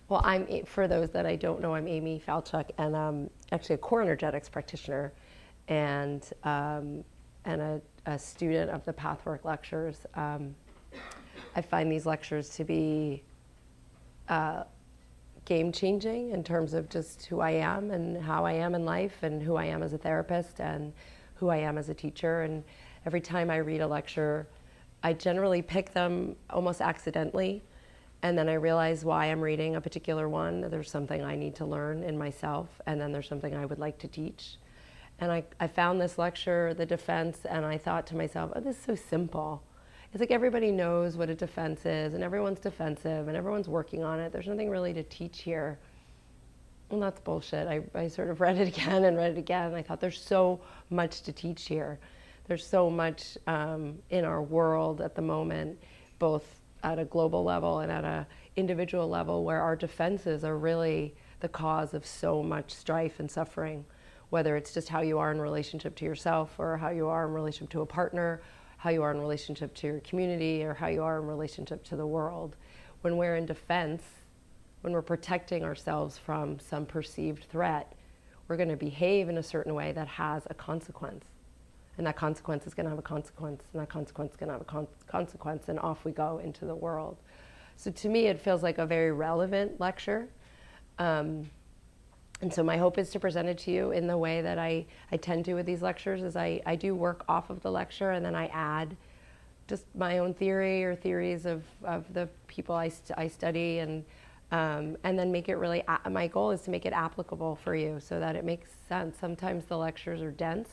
Well, for those that I don't know, I'm Aimee Falchuk, and I'm actually a core energetics practitioner and, a student of the Pathwork Lectures. I find these lectures to be game-changing in terms of just who I am and how I am in life and who I am as a therapist and who I am as a teacher. And every time I read a lecture, I generally pick them almost accidentally. And then I realize why I'm reading a particular one. There's something I need to learn in myself, and then there's something I would like to teach. And I found this lecture, The Defense, and I thought to myself, oh, this is so simple. It's like everybody knows what a defense is, and everyone's defensive, and everyone's working on it. There's nothing really to teach here. And that's bullshit. I sort of read it again and read it again, and I thought there's so much to teach here. There's so much in our world at the moment, both at a global level and at an individual level, where our defenses are really the cause of so much strife and suffering, whether it's just how you are in relationship to yourself or how you are in relationship to a partner, how you are in relationship to your community, or how you are in relationship to the world. When we're in defense, when we're protecting ourselves from some perceived threat, we're going to behave in a certain way that has a consequence. And that consequence is going to have a consequence, and that consequence is going to have a consequence, and off we go into the world. So to me, it feels like a very relevant lecture. And so my hope is to present it to you in the way that I tend to with these lectures, is I do work off of the lecture, and then I add just my own theory or theories of the people I study, and then make it really, my goal is to make it applicable for you so that it makes sense. Sometimes the lectures are dense,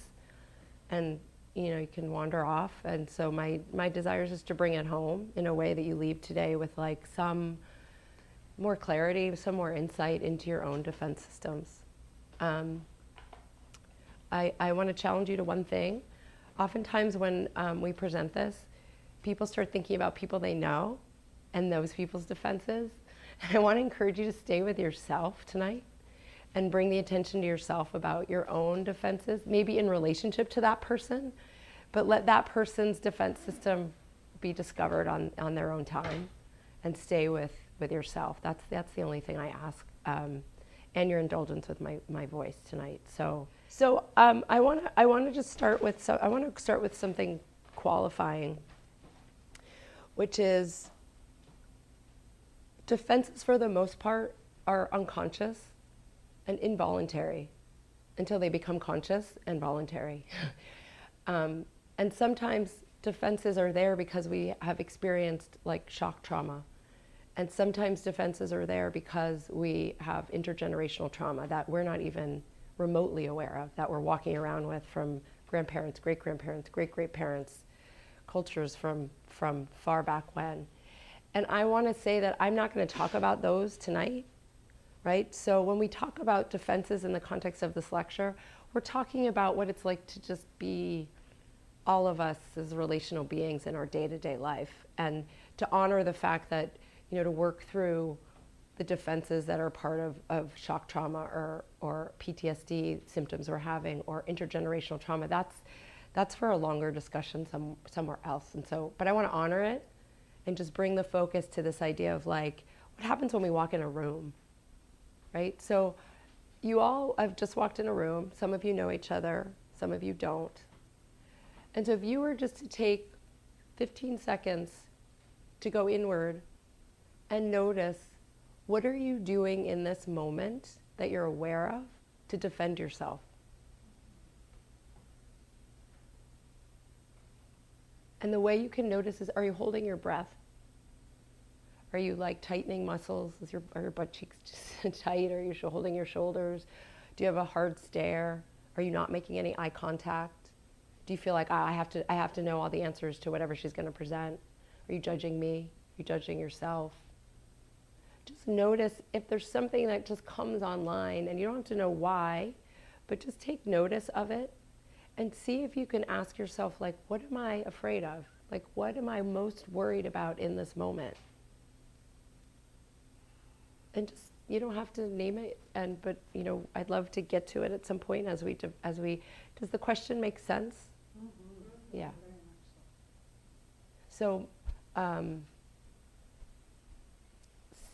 and you can wander off, and so my desire is just to bring it home in a way that you leave today with like some more clarity, some more insight into your own defense systems. I want to challenge you to one thing. Oftentimes when we present this, people start thinking about people they know and those people's defenses. And I want to encourage you to stay with yourself tonight and bring the attention to yourself about your own defenses, maybe in relationship to that person, but let that person's defense system be discovered on their own time, and stay with yourself. That's the only thing I ask, and your indulgence with my voice tonight. So I want to just start with something qualifying, which is defenses for the most part are unconscious and involuntary until they become conscious and voluntary. And sometimes defenses are there because we have experienced like shock trauma. And sometimes defenses are there because we have intergenerational trauma that we're not even remotely aware of, that we're walking around with from grandparents, great-grandparents, great-great-parents, cultures from far back when. And I want to say that I'm not going to talk about those tonight. Right? So when we talk about defenses in the context of this lecture, we're talking about what it's like to just be all of us as relational beings in our day-to-day life, and to honor the fact that, to work through the defenses that are part of shock trauma or PTSD symptoms we're having, or intergenerational trauma. That's for a longer discussion somewhere else. And so, but I want to honor it and just bring the focus to this idea of like, what happens when we walk in a room? Right? So you all have just walked in a room. Some of you know each other, some of you don't. And so if you were just to take 15 seconds to go inward and notice, what are you doing in this moment that you're aware of to defend yourself? And the way you can notice is, are you holding your breath? Are you like tightening muscles? Are your butt cheeks just tight? Are you holding your shoulders? Do you have a hard stare? Are you not making any eye contact? Do you feel like, I have to know all the answers to whatever she's going to present? Are you judging me? Are you judging yourself? Just notice if there's something that just comes online, and you don't have to know why, but just take notice of it and see if you can ask yourself, like, what am I afraid of? Like, what am I most worried about in this moment? And just, you don't have to name it, but I'd love to get to it at some point as we does the question make sense? Mm-hmm. Yeah. So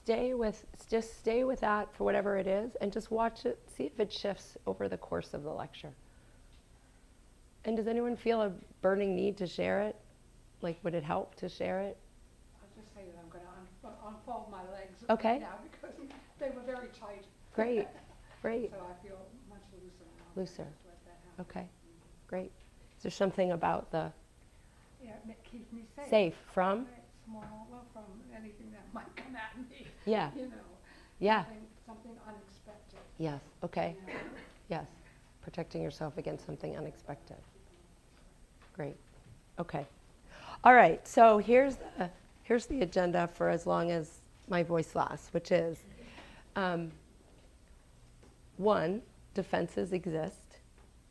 just stay with that for whatever it is, and just watch it, see if it shifts over the course of the lecture. And does anyone feel a burning need to share it? Like, would it help to share it? I'll just say that I'm going to unfold my legs Okay. now because they were very tight. Great, great. So I feel much looser now. Looser. Just let that happen. Okay, great. Is there something about the Yeah, it keeps me safe. safe from? Right, small, well, from anything that might come at me. Yeah. You know. Yeah. Something unexpected. Yes, okay. You know. Yes, protecting yourself against something unexpected. Great, okay. All right, so here's the agenda for as long as my voice lasts, which is, 1, defenses exist,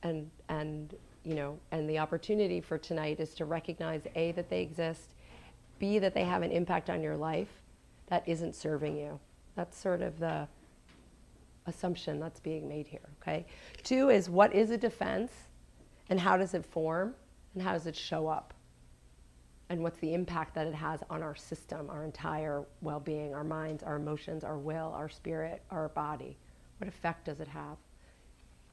and the opportunity for tonight is to recognize A, that they exist, B, that they have an impact on your life that isn't serving you. That's sort of the assumption that's being made here, okay? 2 is, what is a defense, and how does it form, and how does it show up? And what's the impact that it has on our system, our entire well-being, our minds, our emotions, our will, our spirit, our body? What effect does it have?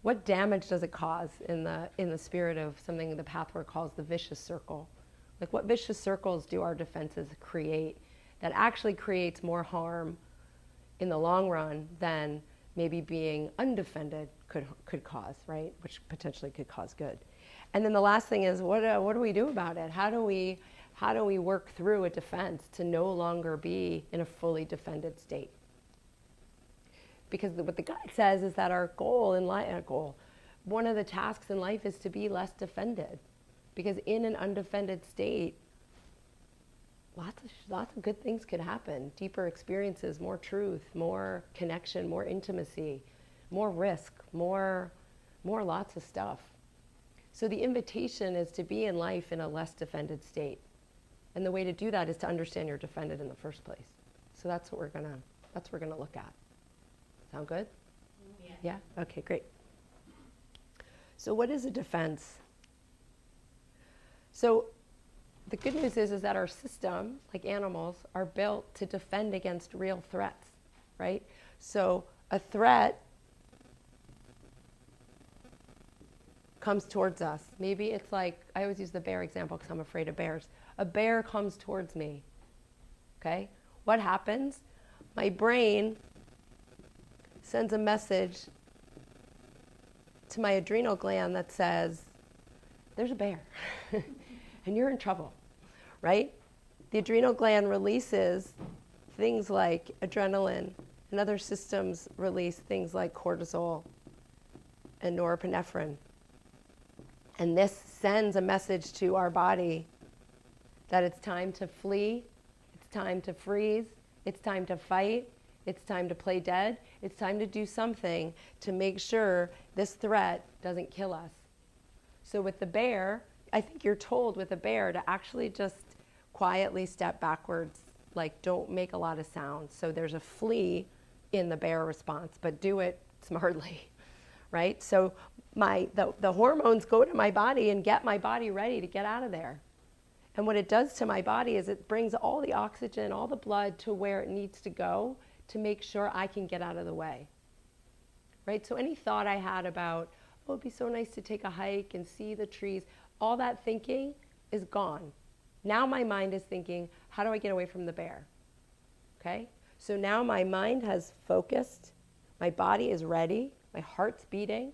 What damage does it cause in the spirit of something the Pathwork calls the vicious circle? Like, what vicious circles do our defenses create that actually creates more harm in the long run than maybe being undefended could cause, right? Which potentially could cause good. And then the last thing is, what do we do about it? How do we work through a defense to no longer be in a fully defended state? Because what the guide says is that our goal in life, one of the tasks in life is to be less defended. Because in an undefended state, lots of good things could happen. Deeper experiences, more truth, more connection, more intimacy, more risk, more lots of stuff. So the invitation is to be in life in a less defended state. And the way to do that is to understand you're defended in the first place. So that's what we're gonna look at. Sound good? Yeah. Yeah? Okay, great. So what is a defense? So the good news is that our system, like animals, are built to defend against real threats, right? So a threat comes towards us. Maybe it's like, I always use the bear example because I'm afraid of bears. A bear comes towards me, okay? What happens? My brain sends a message to my adrenal gland that says, there's a bear and you're in trouble, right? The adrenal gland releases things like adrenaline, and other systems release things like cortisol and norepinephrine. And this sends a message to our body that it's time to flee, it's time to freeze, it's time to fight, it's time to play dead, it's time to do something to make sure this threat doesn't kill us. So with the bear, I think you're told with a bear to actually just quietly step backwards, like don't make a lot of sound. So there's a flee in the bear response, but do it smartly, right? So the hormones go to my body and get my body ready to get out of there. And what it does to my body is it brings all the oxygen, all the blood to where it needs to go to make sure I can get out of the way, right? So any thought I had about, oh, it'd be so nice to take a hike and see the trees, all that thinking is gone. Now my mind is thinking, how do I get away from the bear? Okay? So now my mind has focused, my body is ready, my heart's beating,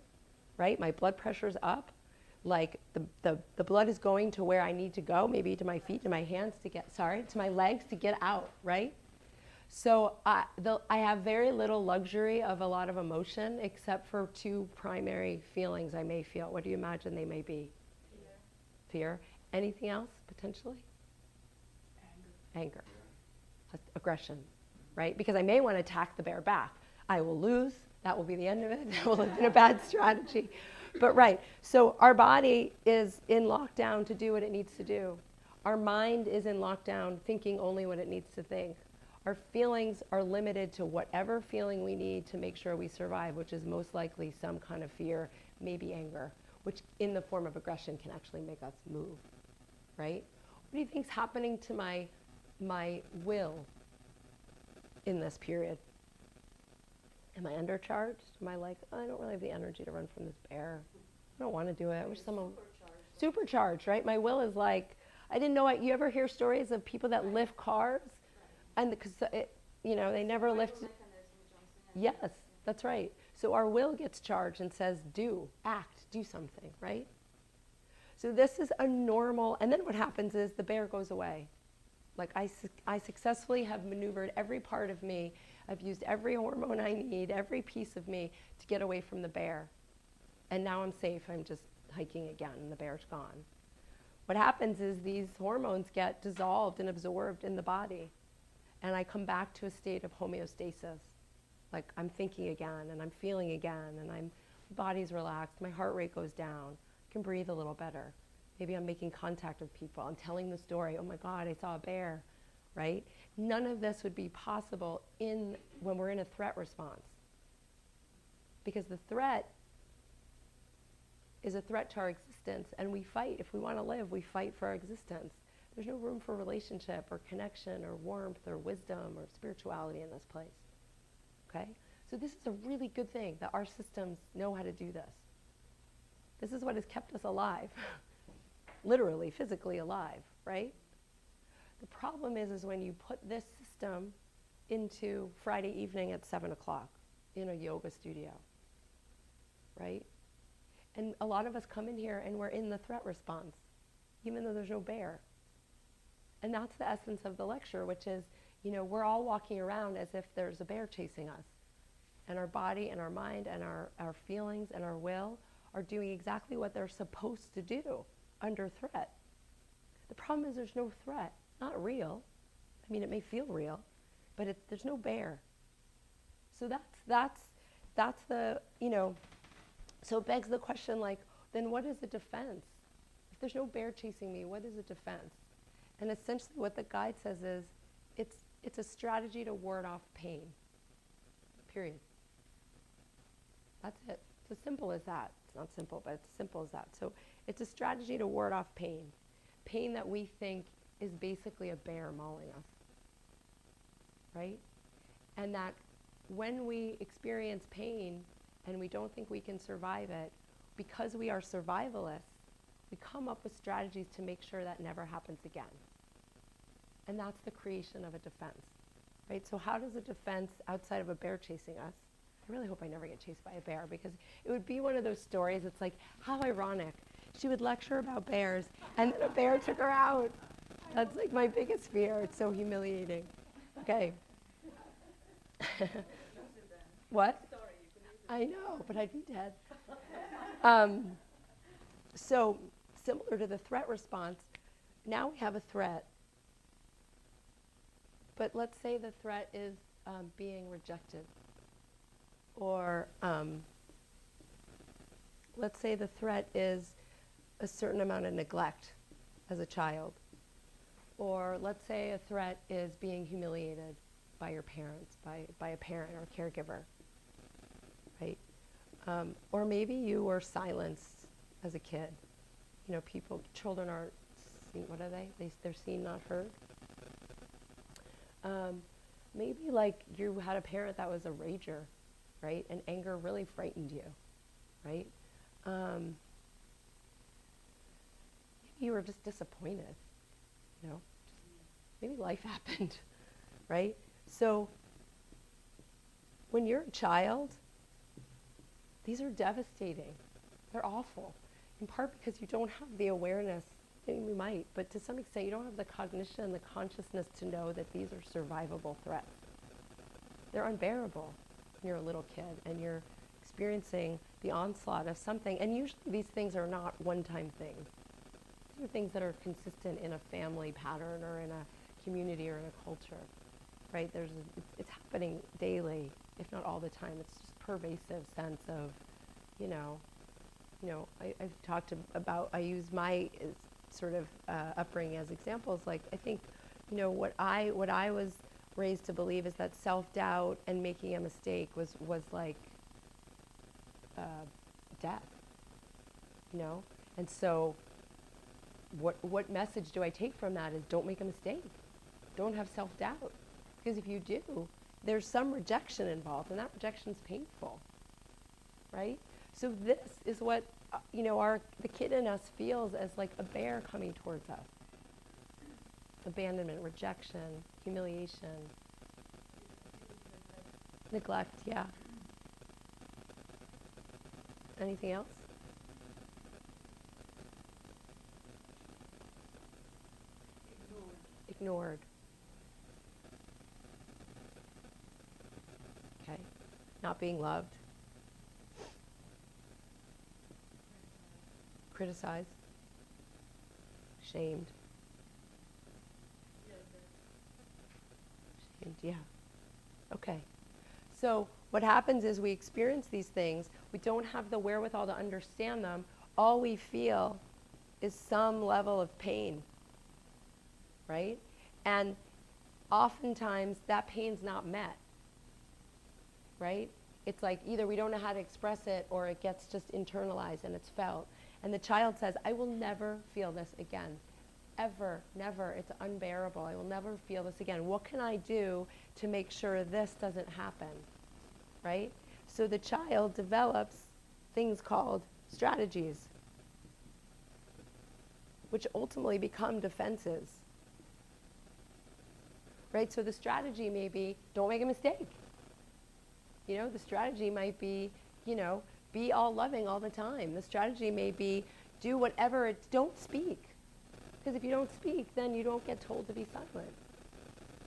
right? My blood pressure's up. Like the blood is going to where I need to go, maybe to my feet, to my hands to my legs to get out, right? So I have very little luxury of a lot of emotion except for 2 primary feelings I may feel. What do you imagine they may be? Fear. Anything else, potentially? Anger. Aggression, right? Because I may want to attack the bear back. I will lose. That will be the end of it. That will have been a bad strategy. But right, so our body is in lockdown to do what it needs to do. Our mind is in lockdown thinking only what it needs to think. Our feelings are limited to whatever feeling we need to make sure we survive, which is most likely some kind of fear, maybe anger, which in the form of aggression can actually make us move, right? What do you think's happening to my will? in this period. Am I undercharged? Am I like, oh, I don't really have the energy to run from this bear. I don't want to do it. I wish someone supercharged, right? My will is like, I didn't know. You ever hear stories of people that lift cars, and because they never lift. Yes, that's right. So our will gets charged and says, do, act, do something, right? So this is a normal, and then what happens is the bear goes away. Like I successfully have maneuvered every part of me. I've used every hormone I need, every piece of me to get away from the bear. And now I'm safe. I'm just hiking again and the bear's gone. What happens is these hormones get dissolved and absorbed in the body. And I come back to a state of homeostasis. Like I'm thinking again and I'm feeling again and my body's relaxed, my heart rate goes down, I can breathe a little better. Maybe I'm making contact with people. I'm telling the story. Oh my God, I saw a bear, right? None of this would be possible when we're in a threat response. Because the threat is a threat to our existence, and we fight. If we want to live, we fight for our existence. There's no room for relationship or connection or warmth or wisdom or spirituality in this place. Okay? So this is a really good thing that our systems know how to do this. This is what has kept us alive. Literally, physically alive, right? The problem is when you put this system into Friday evening at 7 o'clock in a yoga studio, right? And a lot of us come in here and we're in the threat response, even though there's no bear. And that's the essence of the lecture, which is, we're all walking around as if there's a bear chasing us. And our body and our mind and our feelings and our will are doing exactly what they're supposed to do under threat. The problem is there's no threat, not real. I mean, it may feel real, but there's no bear. So that's the, so it begs the question, like, then what is a defense? If there's no bear chasing me, what is a defense? And essentially what the guide says is, it's a strategy to ward off pain, period. That's it. It's as simple as that. It's not simple, but it's as simple as that. So it's a strategy to ward off pain. Pain that we think is basically a bear mauling us, right? And that when we experience pain and we don't think we can survive it, because we are survivalists, we come up with strategies to make sure that never happens again. And that's the creation of a defense, right? So how does a defense outside of a bear chasing us? I really hope I never get chased by a bear, because it would be one of those stories. It's like, how ironic. She would lecture about bears, and then a bear took her out. That's like my biggest fear. It's so humiliating. Okay. What? I know, but I'd be dead. So similar to the threat response, now we have a threat. But let's say the threat is being rejected. Or let's say the threat is a certain amount of neglect as a child. Or let's say a threat is being humiliated by your parents, by a parent or a caregiver, right? Or maybe you were silenced as a kid. Children aren't seen, what are they? They're seen, not heard. Maybe like you had a parent that was a rager, right? And anger really frightened you, right? Maybe you were just disappointed, maybe life happened, right? So when you're a child, these are devastating. They're awful, in part because you don't have the awareness. I mean, we might, but to some extent you don't have the cognition and the consciousness to know that these are survivable threats. They're unbearable when you're a little kid and you're experiencing the onslaught of something. And usually these things are not one-time things. These are things that are consistent in a family pattern or in a community or in a culture, right? It's happening daily, if not all the time. It's just pervasive sense of, I've talked about, I use my sort of upbringing as examples. Like, I think, what I was raised to believe is that self-doubt and making a mistake was like death, And so what message do I take from that is don't make a mistake. Don't have self-doubt. Because if you do, there's some rejection involved, and that rejection's painful, right? So this is what, the kid in us feels as like a bear coming towards us. Abandonment, rejection, humiliation, neglect, yeah. Anything else? Ignored. Okay. Not being loved. Criticized. Shamed. Shamed, yeah. Okay. So what happens is we experience these things. We don't have the wherewithal to understand them. All we feel is some level of pain, right? And oftentimes that pain's not met, right? It's like either we don't know how to express it or it gets just internalized and it's felt. And the child says, I will never feel this again. Ever, never. It's unbearable. I will never feel this again. What can I do to make sure this doesn't happen, right? So the child develops things called strategies, which ultimately become defenses, right? So the strategy may be, don't make a mistake. The strategy might be, be all loving all the time. The strategy may be, do whatever, don't speak. Because if you don't speak, then you don't get told to be silent,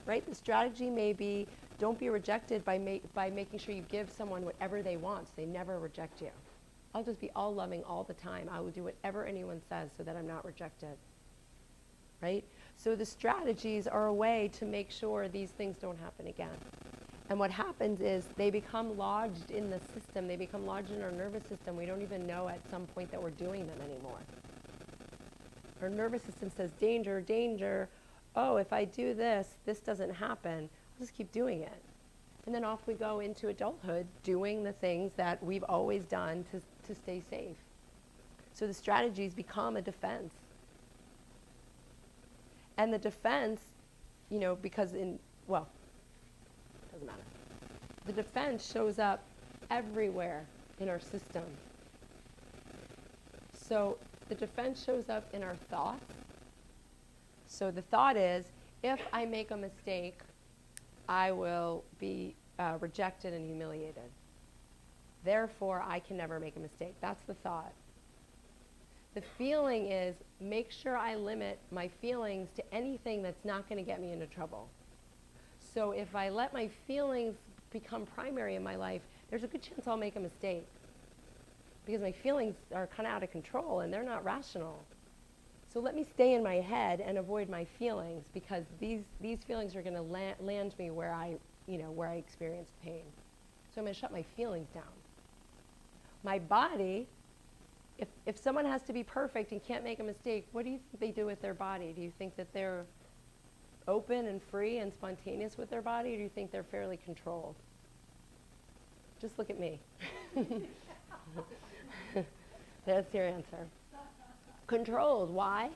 right? The strategy may be, don't be rejected by making sure you give someone whatever they want so they never reject you. I'll just be all loving all the time. I will do whatever anyone says so that I'm not rejected, right? So the strategies are a way to make sure these things don't happen again. And what happens is they become lodged in the system. They become lodged in our nervous system. We don't even know at some point that we're doing them anymore. Our nervous system says, danger, danger. Oh, if I do this, this doesn't happen. I'll just keep doing it. And then off we go into adulthood, doing the things that we've always done to stay safe. So the strategies become a defense. And the defense, because doesn't matter. The defense shows up everywhere in our system. So the defense shows up in our thoughts. So the thought is, if I make a mistake, I will be rejected and humiliated. Therefore, I can never make a mistake. That's the thought. The feeling is, make sure I limit my feelings to anything that's not going to get me into trouble. So if I let my feelings become primary in my life, there's a good chance I'll make a mistake. Because my feelings are kind of out of control and they're not rational. So let me stay in my head and avoid my feelings, because these feelings are going to land me where I experience pain. So I'm going to shut my feelings down. My body, if someone has to be perfect and can't make a mistake, what do you think they do with their body? Do you think that they're open and free and spontaneous with their body, or do you think they're fairly controlled? Just look at me. That's your answer. Controlled. Why?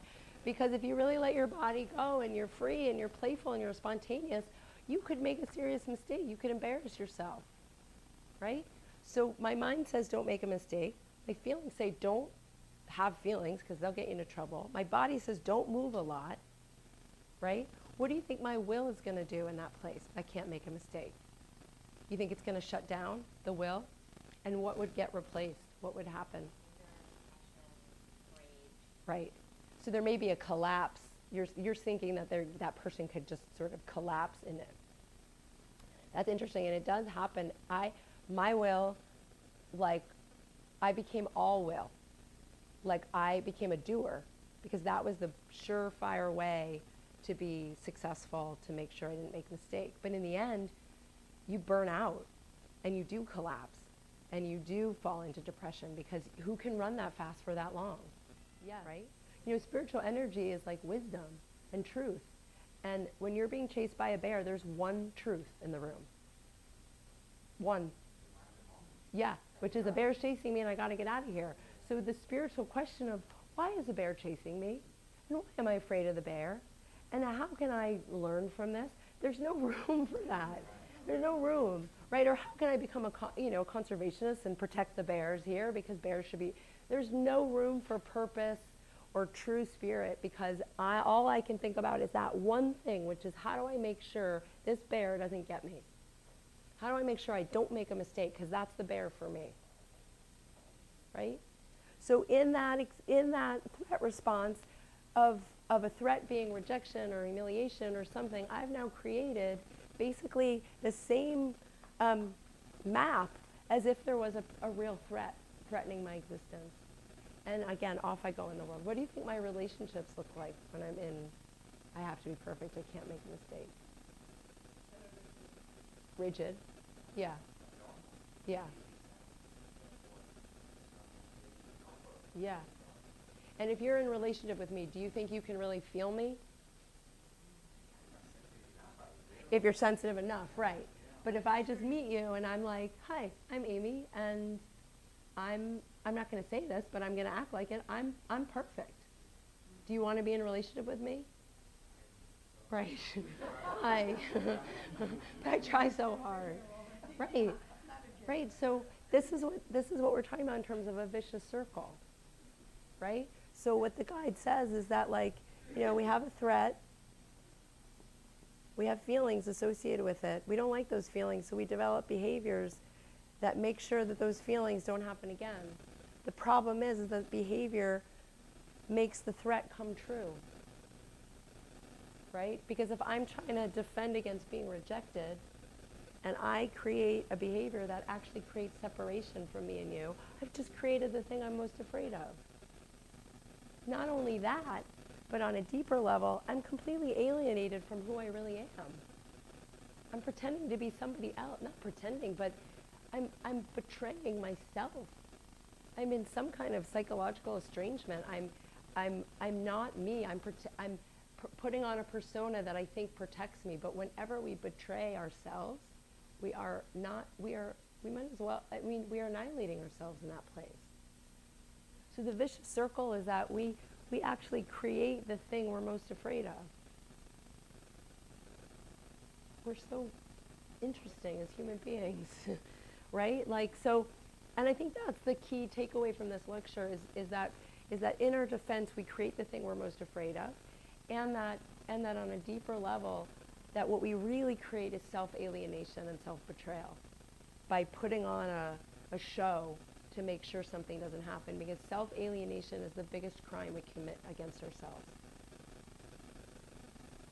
Because if you really let your body go and you're free and you're playful and you're spontaneous, you could make a serious mistake. You could embarrass yourself, right? So my mind says don't make a mistake. My feelings say don't have feelings because they'll get you into trouble. My body says don't move a lot, right? What do you think my will is going to do in that place? I can't make a mistake. You think it's going to shut down the will? And what would get replaced? What would happen? Right. So there may be a collapse. You're thinking that that person could just sort of collapse in it. That's interesting, and it does happen. My will, I became all will. I became a doer, because that was the surefire way to be successful, to make sure I didn't make a mistake. But in the end, you burn out, and you do collapse, and you do fall into depression, because who can run that fast for that long? Yeah. Right? Spiritual energy is like wisdom and truth. And when you're being chased by a bear, there's one truth in the room. One. Yeah, which is a bear's chasing me and I got to get out of here. So the spiritual question of, why is a bear chasing me? And why am I afraid of the bear? And how can I learn from this? There's no room for that. There's no room, right? Or how can I become a conservationist and protect the bears here because bears should be, there's no room for purpose or true spirit because all I can think about is that one thing, which is how do I make sure this bear doesn't get me? How do I make sure I don't make a mistake? Because that's the bear for me, right? So in that threat response of a threat being rejection or humiliation or something, I've now created basically the same map as if there was a real threat threatening my existence. And again, off I go in the world. What do you think my relationships look like when I'm in, I have to be perfect, I can't make a mistake? Rigid. Yeah. Yeah. Yeah. And if you're in a relationship with me, do you think you can really feel me? If you're sensitive enough, right. But if I just meet you and I'm like, hi, I'm Aimee, and I'm not going to say this, but I'm going to act like it, I'm perfect. Do you want to be in a relationship with me? Right. I try so hard. Right. Right. So this is what we're talking about in terms of a vicious circle. Right? So what the guide says is that, like, we have a threat. We have feelings associated with it. We don't like those feelings, so we develop behaviors that make sure that those feelings don't happen again. The problem is that behavior makes the threat come true. Right? Because if I'm trying to defend against being rejected, and I create a behavior that actually creates separation from me and you, I've just created the thing I'm most afraid of. Not only that, but on a deeper level, I'm completely alienated from who I really am. I'm pretending to be somebody else. Not pretending, but I'm betraying myself. I'm in some kind of psychological estrangement. I'm not me. I'm putting on a persona that I think protects me. But whenever we betray ourselves, we might as well, we are annihilating ourselves in that place. So the vicious circle is that we actually create the thing we're most afraid of. We're so interesting as human beings, right? Like, so, and I think that's the key takeaway from this lecture is that in our defense we create the thing we're most afraid of, and that on a deeper level, that what we really create is self-alienation and self-betrayal by putting on a show to make sure something doesn't happen, because self-alienation is the biggest crime we commit against ourselves.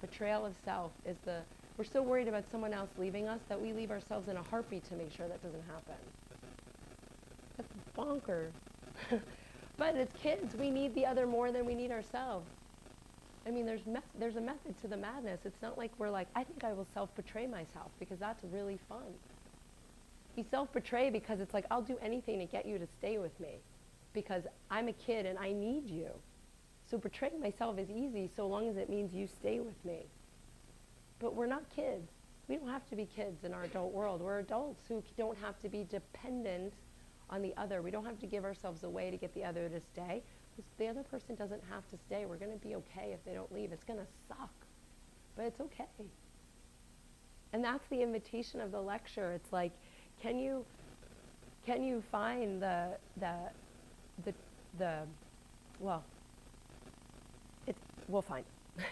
Betrayal of self is we're so worried about someone else leaving us that we leave ourselves in a heartbeat to make sure that doesn't happen. That's bonkers. But as kids, we need the other more than we need ourselves. I mean, there's a method to the madness. It's not like we're like, I think I will self-betray myself because that's really fun. We self-betray because it's like, I'll do anything to get you to stay with me because I'm a kid and I need you. So betraying myself is easy so long as it means you stay with me. But we're not kids. We don't have to be kids in our adult world. We're adults who don't have to be dependent on the other. We don't have to give ourselves away to get the other to stay. Because the other person doesn't have to stay. We're going to be okay if they don't leave. It's going to suck, but it's okay. And that's the invitation of the lecture. It's like, can you find we'll find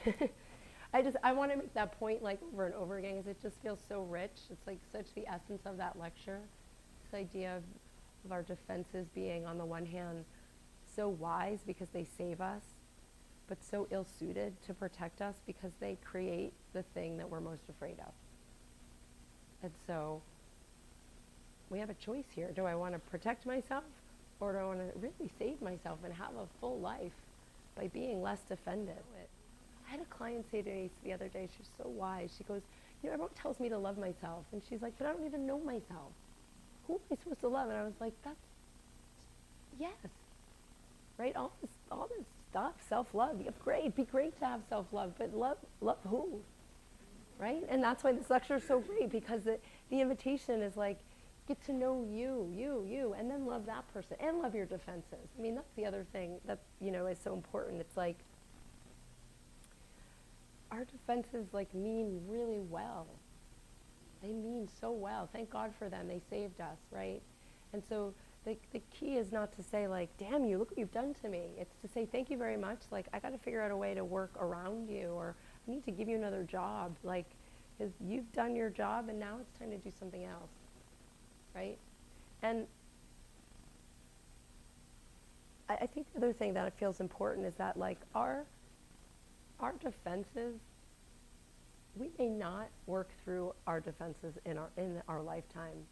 it. I want to make that point like over and over again because it just feels so rich. It's like such the essence of that lecture. This idea of our defenses being, on the one hand, so wise because they save us, but so ill-suited to protect us because they create the thing that we're most afraid of. And so we have a choice here. Do I want to protect myself, or do I want to really save myself and have a full life by being less defended? I had a client say to me the other day, she was so wise. She goes, everyone tells me to love myself. And she's like, but I don't even know myself. Who am I supposed to love? And I was like, yes. Right? All this stuff, self-love. Be great to have self-love, but love who? Right? And that's why this lecture is so great, because the invitation is like, get to know you, and then love that person, and love your defenses. I mean, that's the other thing that, is so important. It's like, our defenses, like, mean really well. They mean so well. Thank God for them. They saved us, right? And so the key is not to say like, damn you, look what you've done to me. It's to say, thank you very much. Like, I got to figure out a way to work around you, or I need to give you another job. Like, because you've done your job and now it's time to do something else, right? And I think the other thing that feels important is that like our defenses, we may not work through our defenses in our lifetime.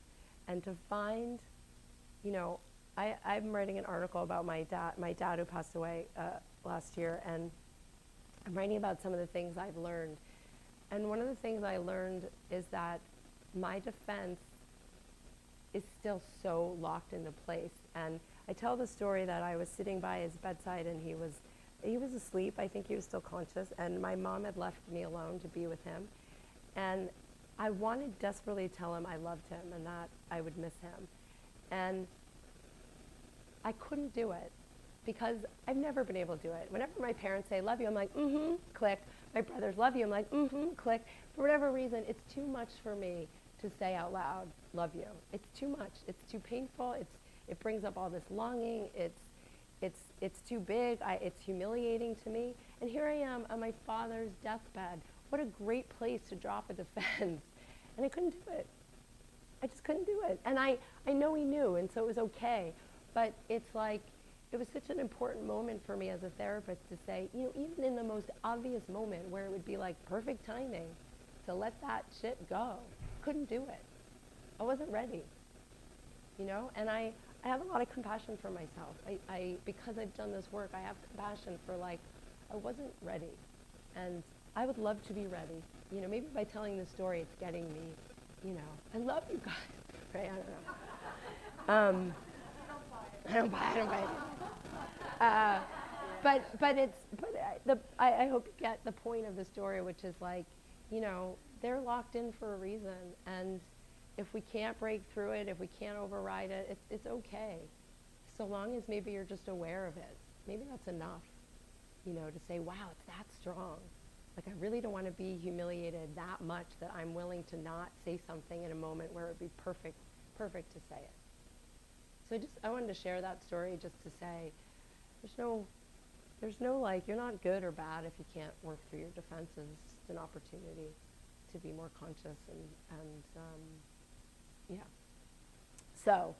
And to find, you know, I'm writing an article about my dad who passed away last year, and I'm writing about some of the things I've learned. And one of the things I learned is that my defense is still so locked into place. And I tell the story that I was sitting by his bedside and he was asleep. I think he was still conscious, and my mom had left me alone to be with him. And I wanted desperately to tell him I loved him and that I would miss him. And I couldn't do it because I've never been able to do it. Whenever my parents say, love you, I'm like, mm-hmm, click. My brothers love you, I'm like, mm-hmm, click. For whatever reason, it's too much for me to say out loud, love you. It's too much. It's too painful. It brings up all this longing. It's too big. It's humiliating to me. And here I am on my father's deathbed. What a great place to drop a defense. And I couldn't do it. I just couldn't do it. And I know he knew, and so it was okay. But it's like, it was such an important moment for me as a therapist to say, you know, even in the most obvious moment where it would be like perfect timing to let that shit go, couldn't do it. I wasn't ready, you know? And I have a lot of compassion for myself. Because I've done this work, I have compassion for like, I wasn't ready. And I would love to be ready. You know, maybe by telling this story, it's getting me, you know, I love you guys, right? I don't know. I don't buy it. I hope you get the point of the story, which is like, you know, they're locked in for a reason. And if we can't break through it, if we can't override it, it's okay. So long as maybe you're just aware of it. Maybe that's enough, you know, to say, wow, it's that strong. Like, I really don't want to be humiliated that much that I'm willing to not say something in a moment where it would be perfect to say it. So I wanted to share that story just to say, there's no like, you're not good or bad if you can't work through your defenses. It's just an opportunity to be more conscious and yeah. So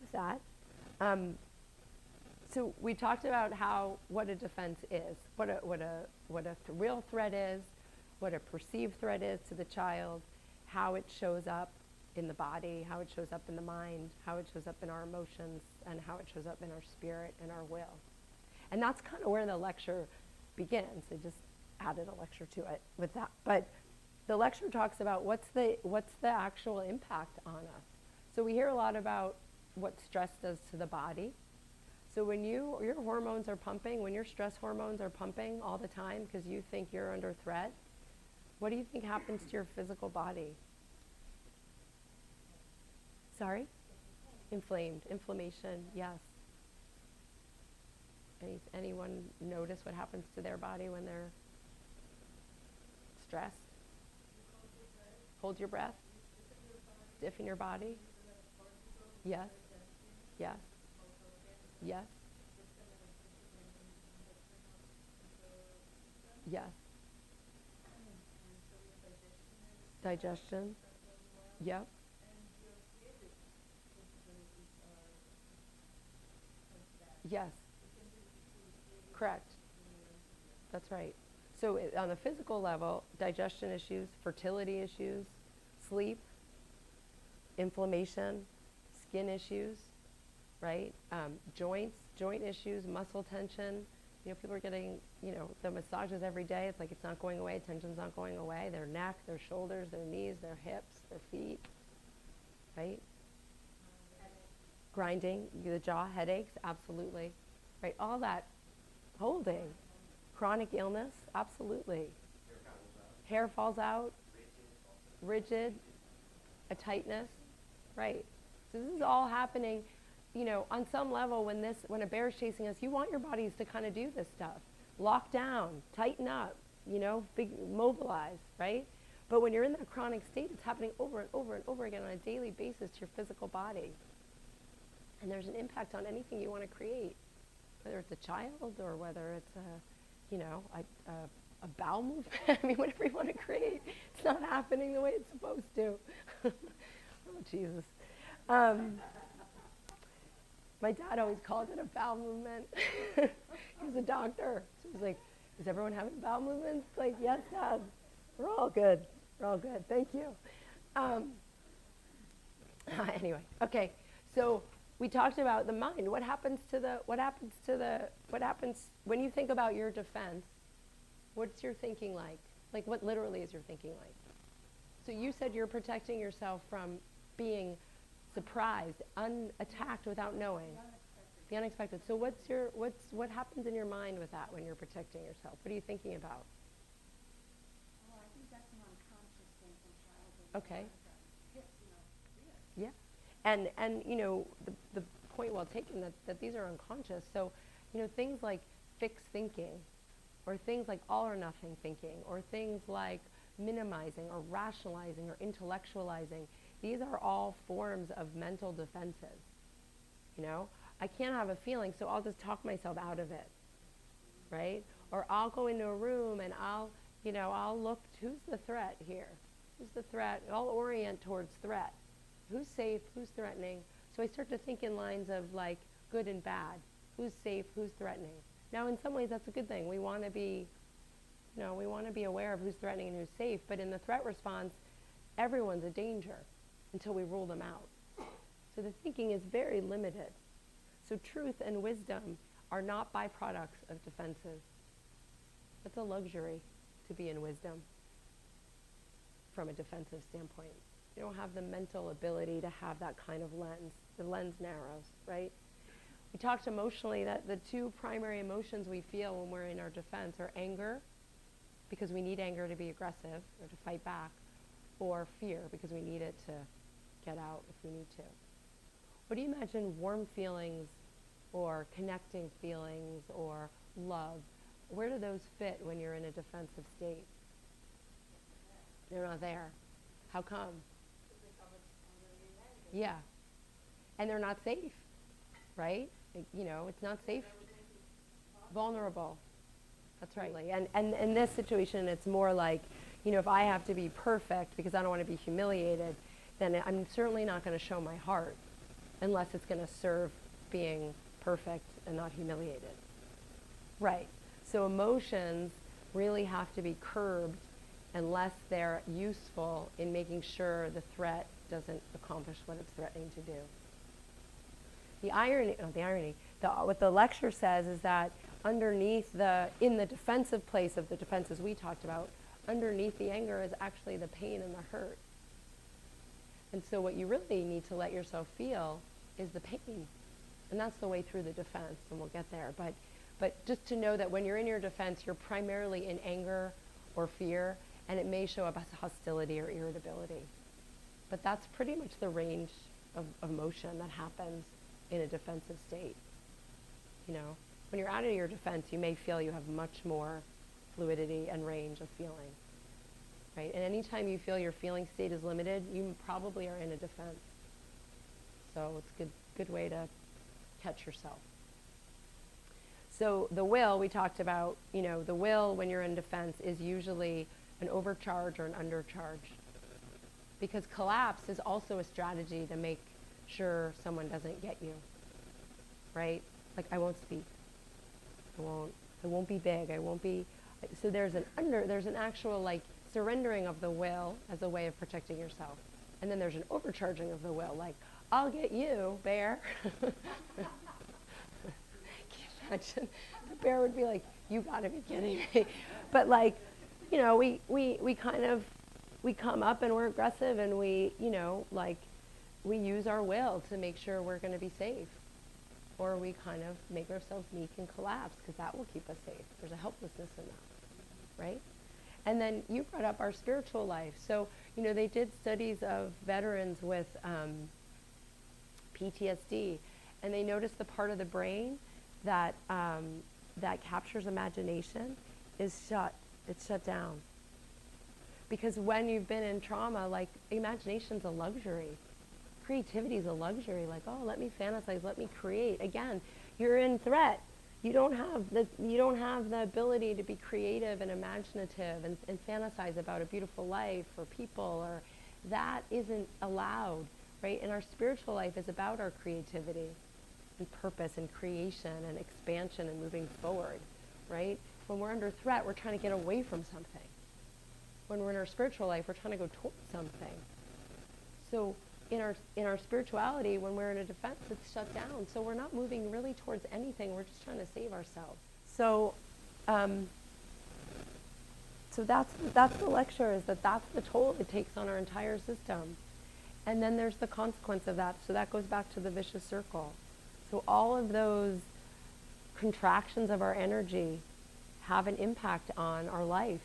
with that, so we talked about what a defense is, what a real threat is, what a perceived threat is to the child, how it shows up in the body, how it shows up in the mind, how it shows up in our emotions, and how it shows up in our spirit and our will. And that's kind of where the lecture begins. I just added a lecture to it with that. But the lecture talks about what's the actual impact on us. So we hear a lot about what stress does to the body. So when your hormones are pumping, when your stress hormones are pumping all the time because you think you're under threat, what do you think happens to your physical body? Sorry? Inflammation, yes. Anyone notice what happens to their body when they're stressed? Hold your breath. Stiffen your body. Yes. Yes. Yes. Yes. Digestion. Yep. Yes. Correct. That's right. So on the physical level, digestion issues, fertility issues, sleep, inflammation, skin issues, right? Joint issues, muscle tension. You know, people are getting, you know, the massages every day. It's like it's not going away. Tension's not going away. Their neck, their shoulders, their knees, their hips, their feet, right? Grinding, the jaw, headaches, absolutely, right? All that holding. Chronic illness, absolutely. Hair falls out, rigid, a tightness, right? So this is all happening, you know, on some level when a bear is chasing us, you want your bodies to kind of do this stuff. Lock down, tighten up, you know, mobilize, right? But when you're in that chronic state, it's happening over and over and over again on a daily basis to your physical body. And there's an impact on anything you want to create, whether it's a child or whether it's a bowel movement. I mean, whatever you want to create, it's not happening the way it's supposed to. Oh, Jesus. My dad always called it a bowel movement. He was a doctor. So he was like, is everyone having bowel movements? Like, yes, Dad. We're all good. We're all good. Thank you. Anyway, okay. So we talked about the mind. What happens when you think about your defense? What's your thinking like? Like, what literally is your thinking like? So you said you're protecting yourself from being surprised, unattacked without knowing. The unexpected. So what happens in your mind with that when you're protecting yourself? What are you thinking about? Well, I think that's an unconscious thing from childhood. Okay. Fear. Yeah. And the point well taken that these are unconscious. So, things like fixed thinking, or things like all or nothing thinking, or things like minimizing or rationalizing or intellectualizing, these are all forms of mental defenses. I can't have a feeling, so I'll just talk myself out of it, right? Or I'll go into a room and I'll look, who's the threat here? Who's the threat? I'll orient towards threat. Who's safe? Who's threatening? So I start to think in lines of like good and bad. Who's safe? Who's threatening? Now, in some ways, that's a good thing. We want to be, aware of who's threatening and who's safe. But in the threat response, everyone's a danger until we rule them out. So the thinking is very limited. So truth and wisdom are not byproducts of defenses. It's a luxury to be in wisdom from a defensive standpoint. You don't have the mental ability to have that kind of lens. The lens narrows, right? We talked emotionally that the two primary emotions we feel when we're in our defense are anger, because we need anger to be aggressive or to fight back, or fear, because we need it to get out if we need to. What do you imagine warm feelings or connecting feelings or love, where do those fit when you're in a defensive state? They're not there. How come? Yeah. And they're not safe, right? It's not safe. Vulnerable. That's right. And in this situation, it's more like, if I have to be perfect because I don't want to be humiliated, then I'm certainly not going to show my heart unless it's going to serve being perfect and not humiliated. Right. So emotions really have to be curbed unless they're useful in making sure the threat doesn't accomplish what it's threatening to do. What the lecture says is that underneath in the defensive place of the defenses we talked about, underneath the anger is actually the pain and the hurt. And so what you really need to let yourself feel is the pain. And that's the way through the defense, and we'll get there. But just to know that when you're in your defense, you're primarily in anger or fear, and it may show up as hostility or irritability. But that's pretty much the range of emotion that happens in a defensive state. When you're out of your defense, you may feel you have much more fluidity and range of feeling, right? And anytime you feel your feeling state is limited, you probably are in a defense. So it's a good way to catch yourself. So the will, we talked about, the will when you're in defense is usually an overcharge or an undercharge. Because collapse is also a strategy to make sure someone doesn't get you, right? Like, I won't speak. I won't be big. I won't be. So there's an actual like surrendering of the will as a way of protecting yourself. And then there's an overcharging of the will, like, I'll get you, bear. Can you imagine? The bear would be like, you gotta be kidding me. But like, we come up and we're aggressive and we use our will to make sure we're gonna be safe. Or we kind of make ourselves meek and collapse because that will keep us safe. There's a helplessness in that, right? And then you brought up our spiritual life. So, they did studies of veterans with PTSD, and they noticed the part of the brain that captures imagination is shut. It's shut down. Because when you've been in trauma, like, imagination's a luxury. Creativity is a luxury. Like, oh, let me fantasize, let me create. Again, you're in threat. You don't have the ability to be creative and imaginative and fantasize about a beautiful life or people, or that isn't allowed, right? And our spiritual life is about our creativity and purpose and creation and expansion and moving forward, right? When we're under threat, we're trying to get away from something. When we're in our spiritual life, we're trying to go towards something. So in our spirituality, when we're in a defense, it's shut down. So we're not moving really towards anything. We're just trying to save ourselves. So, so that's the lecture, is that's the toll it takes on our entire system. And then there's the consequence of that. So that goes back to the vicious circle. So all of those contractions of our energy have an impact on our life.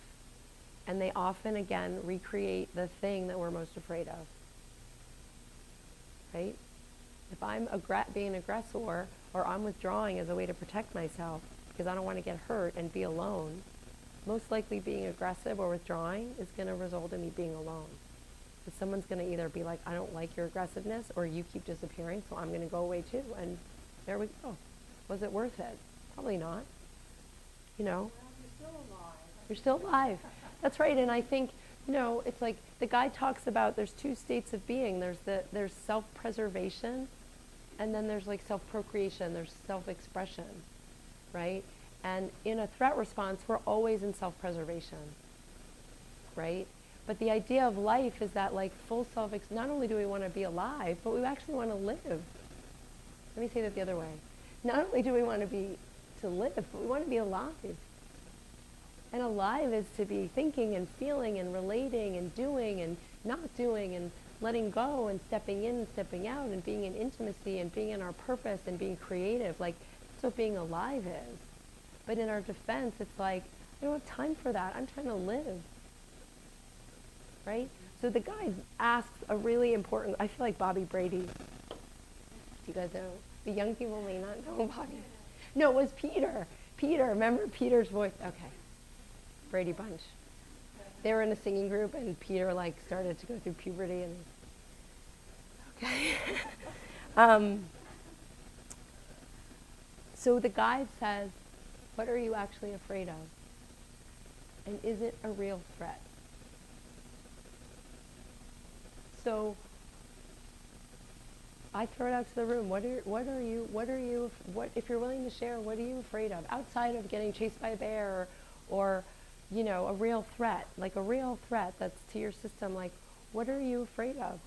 And they often, again, recreate the thing that we're most afraid of. Right? If I'm being an aggressor, or I'm withdrawing as a way to protect myself because I don't want to get hurt and be alone, most likely being aggressive or withdrawing is going to result in me being alone. Because someone's going to either be like, I don't like your aggressiveness, or you keep disappearing, so I'm going to go away too. And there we go. Was it worth it? Probably not. You know? Well, you're still alive. You're still alive. That's right. And I think, you know, it's like the guy talks about there's two states of being. There's self-preservation, and then there's like self-procreation. There's self-expression, right? And in a threat response, we're always in self-preservation, right? But the idea of life is that, like, full not only do we want to be alive, but we actually want to live. Let me say that the other way. Not only do we want to live, but we want to be alive. And alive is to be thinking and feeling and relating and doing and not doing and letting go and stepping in and stepping out and being in intimacy and being in our purpose and being creative. Like, that's what being alive is. But in our defense, it's like, I don't have time for that. I'm trying to live. Right? So the guy asks a really important, I feel like Bobby Brady. Do you guys know? The young people may not know Bobby. No, it was Peter. Peter, remember Peter's voice? Okay. Brady Bunch. They were in a singing group, and Peter like started to go through puberty, and okay. So the guide says, what are you actually afraid of? And is it a real threat? So I throw it out to the room. What if you're willing to share, what are you afraid of? Outside of getting chased by a bear or you know, a real threat, like a real threat that's to your system, like, what are you afraid of?